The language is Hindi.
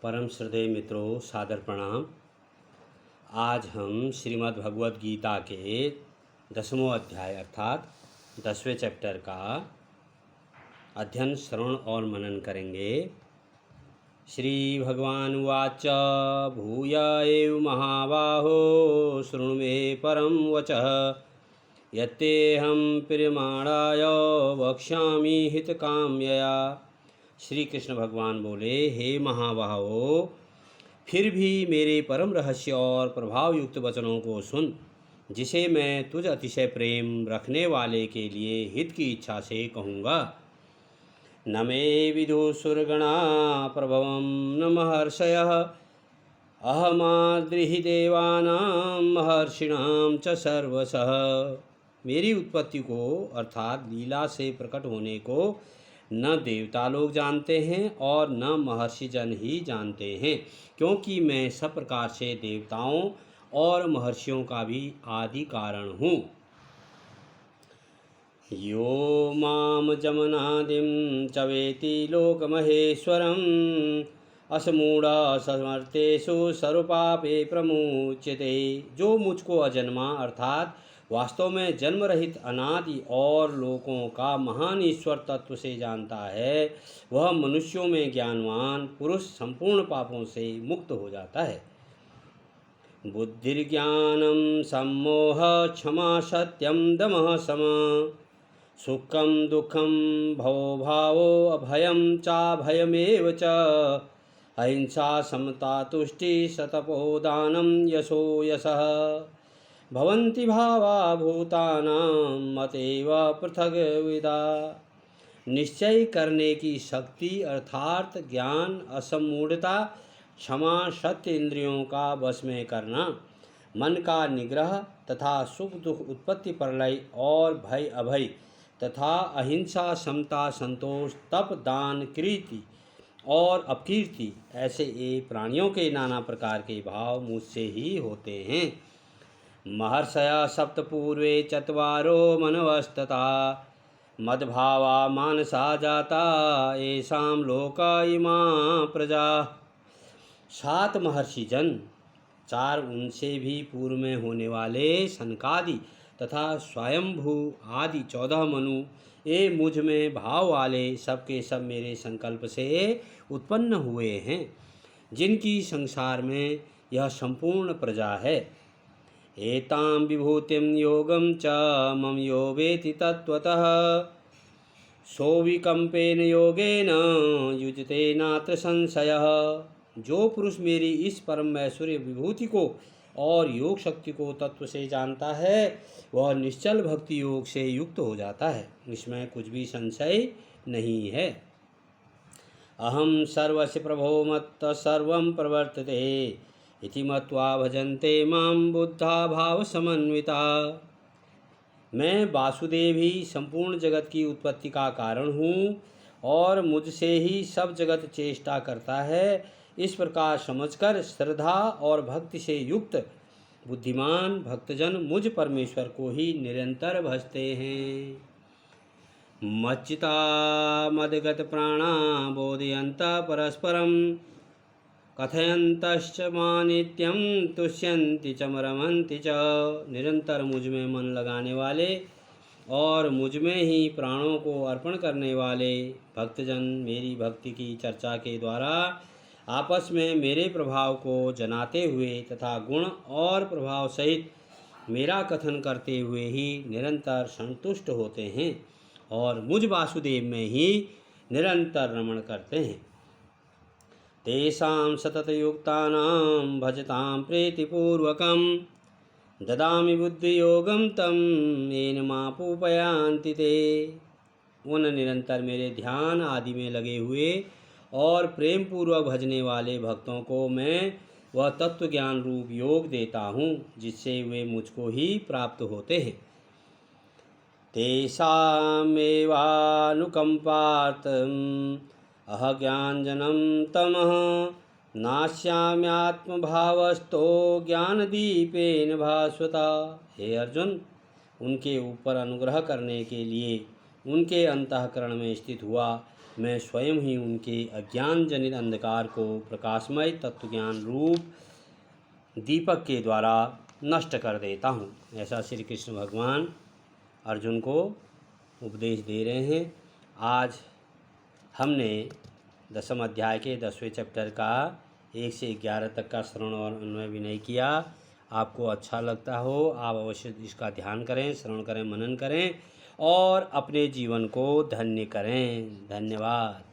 परम श्रद्धेय मित्रों, सादर प्रणाम। आज हम श्रीमद् भगवद गीता के 10वें अध्याय अर्थात 10वें चैप्टर का अध्ययन, श्रवण और मनन करेंगे। श्री भगवान उवाच भूय एव महाबाहो शृणु मे परम वचः यत्तेऽहं प्रीयमाणाय वक्ष्यामि हितकाम्यया। श्री कृष्ण भगवान बोले, हे महाबाहो, फिर भी मेरे परम रहस्य और प्रभाव युक्त वचनों को सुन, जिसे मैं तुझ अतिशय प्रेम रखने वाले के लिए हित की इच्छा से कहूँगा। न मे विदुषुर्गणा प्रभवं न महर्षयः अहमाद्रिहि देवानां महर्षिणां च सर्वशः। मेरी उत्पत्ति को अर्थात लीला से प्रकट होने को न देवता लोग जानते हैं और न महर्षि जन ही जानते हैं, क्योंकि मैं सब प्रकार से देवताओं और महर्षियों का भी आदि कारण हूँ। यो माम जमनादिं च वेति लोकमहेश्वरम् असमूढ़ समर्थेषु सर्वपापे प्रमुच्यते। जो मुझको अजन्मा अर्थात वास्तव में जन्म रहित अनादि और लोकों का महान ईश्वर तत्व से जानता है, वह मनुष्यों में ज्ञानवान पुरुष संपूर्ण पापों से मुक्त हो जाता है। बुद्धिर्ज्ञानं सम्मोह क्षमा सत्यम दमः शमा सुखम दुखम भवो भावो अभयम चाभयमेव च अहिंसा समता तुष्टि सतपोदानं यशो यशः भवन्ति भावा भूतानां मतेव पृथग्विदा। निश्चय करने की शक्ति अर्थात ज्ञान, असमूढ़ता, क्षमा, सत्य, इंद्रियों का वश में करना, मन का निग्रह तथा सुख दुख, उत्पत्ति प्रलय और भय अभय तथा अहिंसा, समता, संतोष, तप, दान, कीर्ति और अपकीर्ति, ऐसे प्राणियों के नाना प्रकार के भाव मुझसे ही होते हैं। महर्षयः सप्त पूर्वे चत्वारो मनवस्तथा मद्भावा मानसा जाता येषां लोका इमा प्रजा। 7 महर्षि जन, 4 उनसे भी पूर्व में होने वाले सनकादि तथा स्वयंभू आदि 14 मनु, ये मुझ में भाव वाले सबके सब मेरे संकल्प से उत्पन्न हुए हैं, जिनकी संसार में यह संपूर्ण प्रजा है। एतां विभूतिं योगं च मम यो वेति तत्त्वतः सोऽविकम्पेन योगेन युज्यते नात्र संशयः। जो पुरुष मेरी इस परम ऐश्वर्य विभूति को और योग शक्ति को तत्व से जानता है, वह निश्चल भक्ति योग से युक्त हो जाता है, इसमें कुछ भी संशय नहीं है। अहम सर्वस्य प्रभो मत्तः सर्वं प्रवर्तते इति मत्वा भजन्ते मां बुद्धा भाव समन्विता। मैं वासुदेव ही संपूर्ण जगत की उत्पत्ति का कारण हूँ और मुझसे ही सब जगत चेष्टा करता है। इस प्रकार समझकर श्रद्धा और भक्ति से युक्त बुद्धिमान भक्तजन मुझ परमेश्वर को ही निरंतर भजते हैं। मच्चिता मदगत प्राणा बोधयन्ता परस्परम कथयन्तश्च मां नित्यं तुष्यन्ति च रमन्ति च। निरंतर मुझ में मन लगाने वाले और मुझ में ही प्राणों को अर्पण करने वाले भक्तजन मेरी भक्ति की चर्चा के द्वारा आपस में मेरे प्रभाव को जनाते हुए तथा गुण और प्रभाव सहित मेरा कथन करते हुए ही निरंतर संतुष्ट होते हैं और मुझ वासुदेव में ही निरंतर रमण करते हैं। तेषां सततयुक्तानां भजतां प्रीतिपूर्वकं ददामि बुद्धियोगं तं येन मापूपयान्ति ते। उन निरंतर मेरे ध्यान आदि में लगे हुए और प्रेम पूर्वक भजने वाले भक्तों को मैं वह तत्व ज्ञान रूप योग देता हूँ, जिससे वे मुझको ही प्राप्त होते हैं। तेषामेवानुकम्पार्थं अहज्ञानजनं तमः नास्याम्यात्मभावस्तो ज्ञानदीपेन भास्वता। हे अर्जुन, उनके ऊपर अनुग्रह करने के लिए उनके अंतःकरण में स्थित हुआ मैं स्वयं ही उनके अज्ञान जनित अंधकार को प्रकाशमय तत्वज्ञान रूप दीपक के द्वारा नष्ट कर देता हूँ। ऐसा श्री कृष्ण भगवान अर्जुन को उपदेश दे रहे हैं। आज हमने 10वें अध्याय के 10वें चैप्टर का 1 से 11 तक का श्रवण और अन्वय विनय किया। आपको अच्छा लगता हो आप अवश्य इसका ध्यान करें, श्रवण करें, मनन करें और अपने जीवन को धन्य करें। धन्यवाद।